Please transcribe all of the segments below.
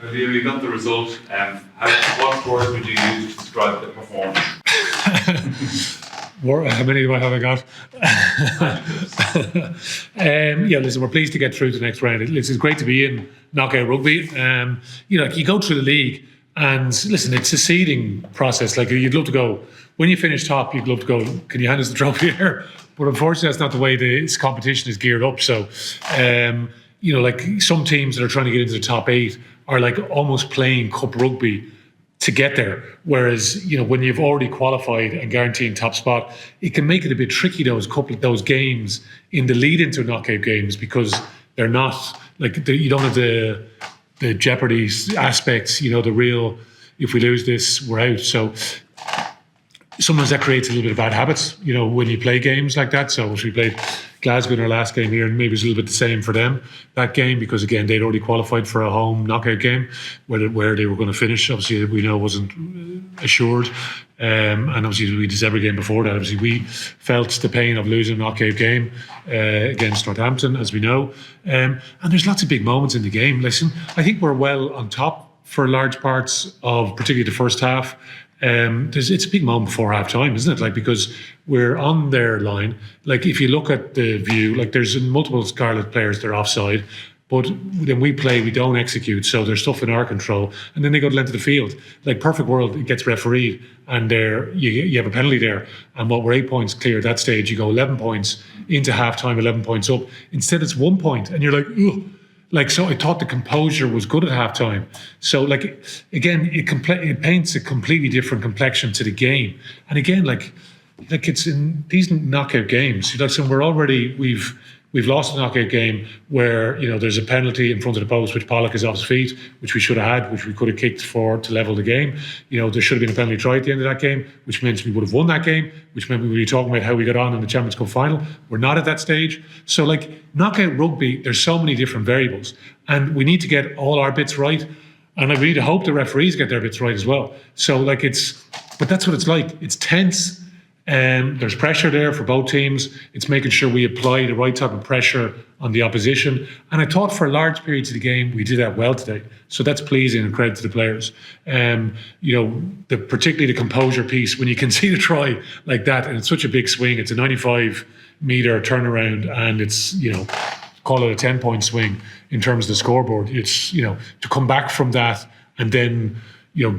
Leo, you got the result. What words would you use to describe the performance? How many do I have? Listen, we're pleased to get through to the next round. It's great to be in knockout rugby. You go through the league, and listen, it's a seeding process. Like, you'd love to go when you finish top. You'd love to go, can you hand us the trophy here? But unfortunately, that's not the way this competition is geared up. So, like some teams that are trying to get into the top 8 are like almost playing cup rugby to get there. Whereas, when you've already qualified and guaranteeing top spot, it can make it a bit tricky, those games in the lead into knockout games, because they're not like you don't have the jeopardy aspects, the real, if we lose this, we're out. So sometimes that creates a little bit of bad habits, when you play games like that. So if we played Glasgow in our last game here, and maybe it's a little bit the same for them, that game, because again, they'd already qualified for a home knockout game where they were going to finish. Obviously, we know it wasn't assured. And obviously, we did every game before that. Obviously, we felt the pain of losing a knockout game against Northampton, as we know. And there's lots of big moments in the game. Listen, I think we're well on top for large parts of particularly the first half. It's a big moment before half time, isn't it? Like, because we're on their line. Like, if you look at the view, like, there's multiple Scarlet players that are offside, but then we play, we don't execute, so there's stuff in our control, and then they go to length of the field. Like, perfect world, it gets refereed, and you have a penalty there, and we're 8 points clear at that stage. You go 11 points into half time, 11 points up. Instead, it's 1 point, and you're like, ugh. Like, so I thought the composure was good at halftime. So, like, again, it paints a completely different complexion to the game. And again, like it's in these knockout games. So we've lost a knockout game where there's a penalty in front of the post, which Pollock is off his feet, which we should have had, which we could have kicked for to level the game. There should have been a penalty try at the end of that game, which meant we would have won that game, which meant we would be talking about how we got on in the Champions Cup final. We're not at that stage. So, like, knockout rugby, there's so many different variables, and we need to get all our bits right. And we need to hope the referees get their bits right as well. So, like, but that's what it's like. It's tense. There's pressure there for both teams. It's making sure we apply the right type of pressure on the opposition. And I thought for large periods of the game, we did that well today. So that's pleasing, and credit to the players. Particularly the composure piece, when you can see the try like that, and it's such a big swing. It's a 95-metre turnaround, and it's, call it a 10-point swing in terms of the scoreboard. It's, to come back from that and then,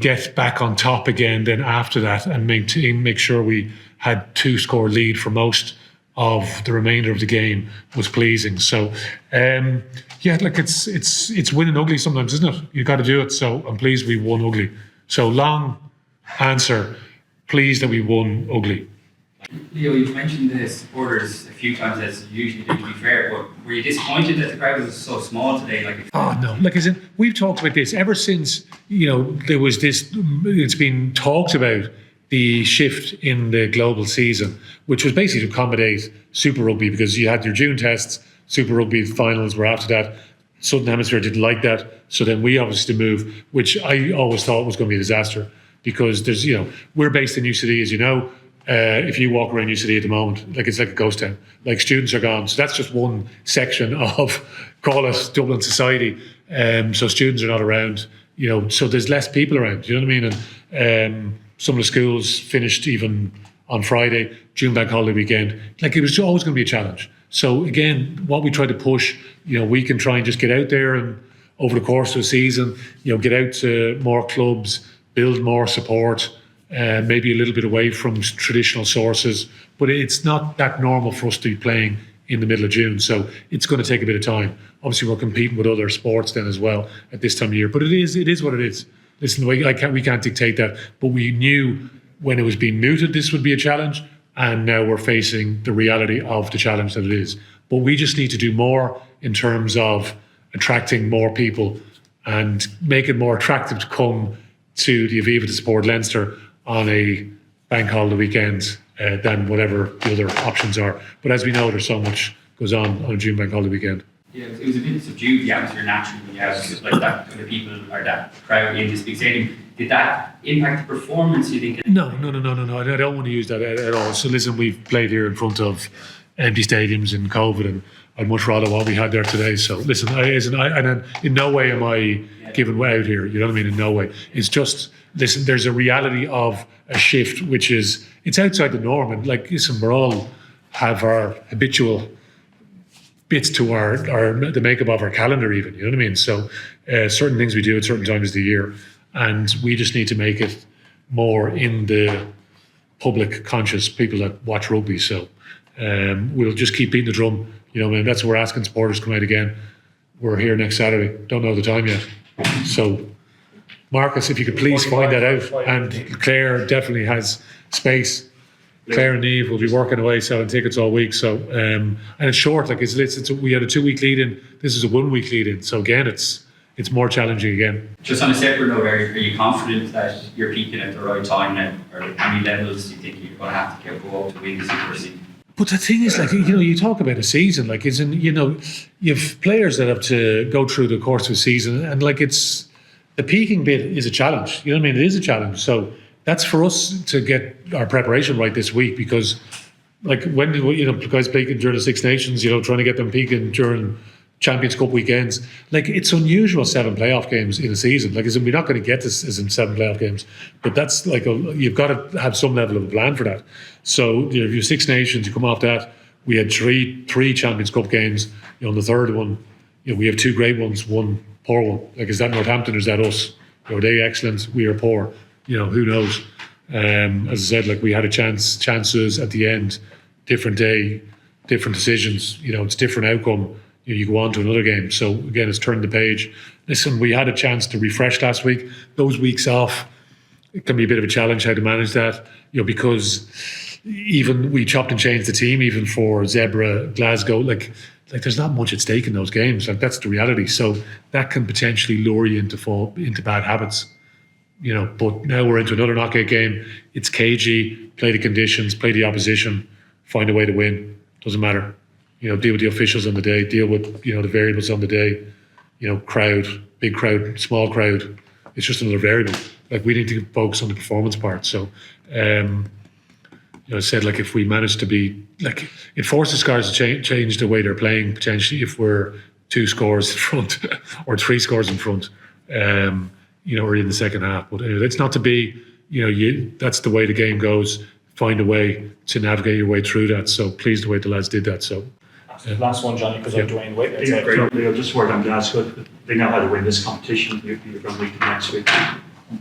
get back on top again then after that, and make sure we had 2-score lead for most of the remainder of the game was pleasing. So, it's winning ugly sometimes, isn't it? You got to do it. So I'm pleased we won ugly. So, long answer, pleased that we won ugly. Leo, you've mentioned the supporters a few times, as you usually do, to be fair, but were you disappointed that the crowd was so small today? Oh, no. Like, we've talked about this ever since, there was this, it's been talked about, the shift in the global season, which was basically to accommodate Super Rugby, because you had your June tests, Super Rugby finals were after that. Southern Hemisphere didn't like that, so then we obviously moved, which I always thought was going to be a disaster, because there's, we're based in New City, as you know. If you walk around New City at the moment, like, it's like a ghost town. Like, students are gone, so that's just one section of, call it, Dublin society. So students are not around, so there's less people around. You know what I mean? And some of the schools finished even on Friday, June bank holiday weekend. Like, it was always going to be a challenge. So again, what we try to push, we can try and just get out there and over the course of the season, get out to more clubs, build more support, maybe a little bit away from traditional sources. But it's not that normal for us to be playing in the middle of June. So it's going to take a bit of time. Obviously, we're competing with other sports then as well at this time of year. But it is what it is. Listen, we can't dictate that, but we knew when it was being mooted this would be a challenge, and now we're facing the reality of the challenge that it is. But we just need to do more in terms of attracting more people and make it more attractive to come to the Aviva to support Leinster on a bank holiday weekend than whatever the other options are. But as we know, there's so much goes on a June bank holiday weekend. Yeah, it was a bit subdued, the atmosphere naturally, when you have like that kind of people or that crowd in this big stadium. Did that impact the performance, you think? No. I don't want to use that at all. So listen, we've played here in front of empty stadiums in COVID, and I'd much rather what we had there today. So listen, in no way am I giving out here. You know what I mean? In no way. It's just, listen, there's a reality of a shift, which is, it's outside the norm. And like, listen, we're all have our habitual bits to the makeup of our calendar even, you know what I mean? So certain things we do at certain times of the year, and we just need to make it more in the public conscious people that watch rugby. So we'll just keep beating the drum, you know what I mean? That's what we're asking supporters to come out again. We're here next Saturday. Don't know the time yet. So Marcus, if you could please find that out. And Claire definitely has space. Claire and Eve will be working away selling tickets all week. So and it's short. Like we had a 2-week lead in. This is a 1-week lead in. So again, it's more challenging again. Just on a separate note, are you confident that you're peaking at the right time now, or how many levels do you think you're going to have to go up to win this URC? But the thing is, like, you know, you talk about a season, like, isn't, you know, you have players that have to go through the course of a season, and like, it's the peaking bit is a challenge. You know what I mean? It is a challenge. So that's for us to get our preparation right this week, because like when, you know, guys peaking during the Six Nations, you know, trying to get them peaking during Champions Cup weekends, like, it's unusual 7 playoff games in a season. Like, we're not going to get this as in 7 playoff games, but that's like, you've got to have some level of a plan for that. So, you know, if you're Six Nations, you come off that. We had three Champions Cup games. You know, on the third one, you know, we have 2 great ones, 1 poor one. Like, is that Northampton or is that us? Are they excellent? We are poor. You know, who knows? As I said, like, we had chances at the end, different day, different decisions. You know, it's different outcome. You go on to another game. So again, it's turned the page. Listen, we had a chance to refresh last week. Those weeks off, it can be a bit of a challenge how to manage that, you know, because even we chopped and changed the team, even for Zebra, Glasgow, like there's not much at stake in those games. Like, that's the reality. So that can potentially lure you into bad habits, you know. But now we're into another knockout game. It's cagey. Play the conditions, play the opposition, find a way to win. Doesn't matter. You know, deal with the officials on the day, deal with, you know, the variables on the day, you know, crowd, big crowd, small crowd. It's just another variable. Like, we need to focus on the performance part. So, you know, I said, like, if we manage to be, like, it forces Scarlets to change the way they're playing, potentially, if we're 2 scores in front or 3 scores in front, you know, or in the second half. But anyway, it's not to be, you know, that's the way the game goes. Find a way to navigate your way through that. So pleased the way the lads did that. So. Last one, Johnny, because I'm Dwayne Waite. Yeah, great. Leo, just a word on Glasgow. They know how to win this competition. You're going to meet them next week.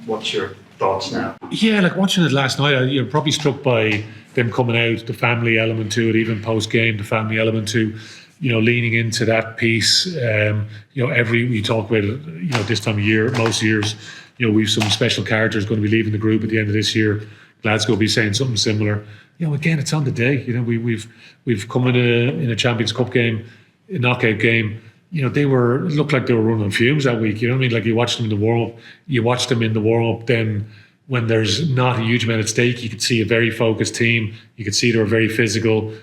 What's your thoughts now? Yeah, like, watching it last night, you're probably struck by them coming out, the family element to it, even post-game, the family element to, you know, leaning into that piece. You know, we talk about it, you know, this time of year, most years, you know, we've some special characters going to be leaving the group at the end of this year. Glasgow will be saying something similar. You know, again, it's on the day. You know, we've come in a Champions Cup game, a knockout game. You know, it looked like they were running on fumes that week. You know what I mean? Like, you watched them in the warm up. Then when there's not a huge amount at stake, you could see a very focused team. You could see they were very physical.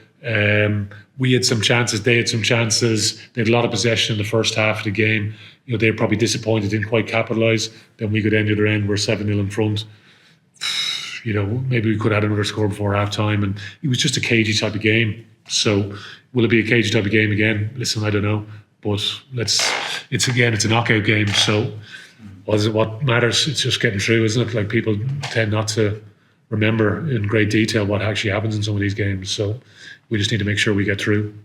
We had some chances. They had some chances. They had a lot of possession in the first half of the game. You know, they were probably disappointed, didn't quite capitalise. Then we got end of their end. We're 7-0 in front. You know, maybe we could have had another score before half time, and it was just a cagey type of game. So will it be a cagey type of game again? Listen, I don't know, but it's a knockout game. So what matters? It's just getting through, isn't it? Like, people tend not to remember in great detail what actually happens in some of these games. So we just need to make sure we get through.